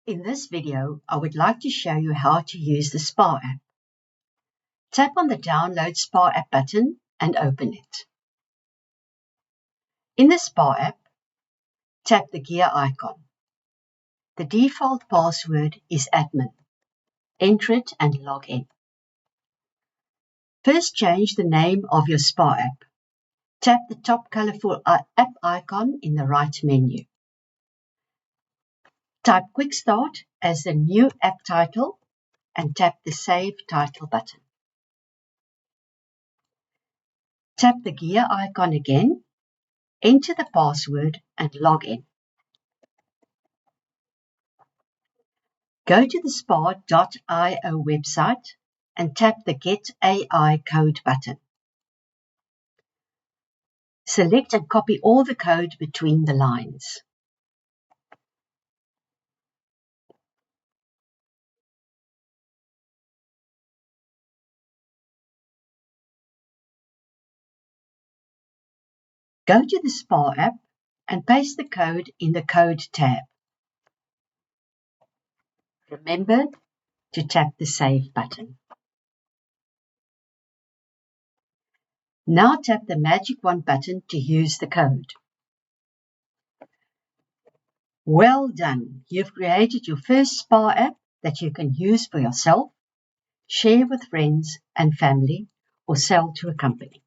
In this video, I would like to show you how to use the SpahApp. Tap on the Download SpahApp button and open it. In the SpahApp, tap the gear icon. The default password is admin. Enter it and log in. First, change the name of your SpahApp. Tap the top colorful app icon in the right menu. Type QuickStart as the new app title and tap the Save Title button. Tap the gear icon again, enter the password and log in. Go to the spah.io website and tap the Get AI Code button. Select and copy all the code between the lines. Go to the SpahApp and paste the code in the Code tab. Remember to tap the Save button. Now tap the magic wand button to use the code. Well done! You've created your first SpahApp that you can use for yourself, share with friends and family, or sell to a company.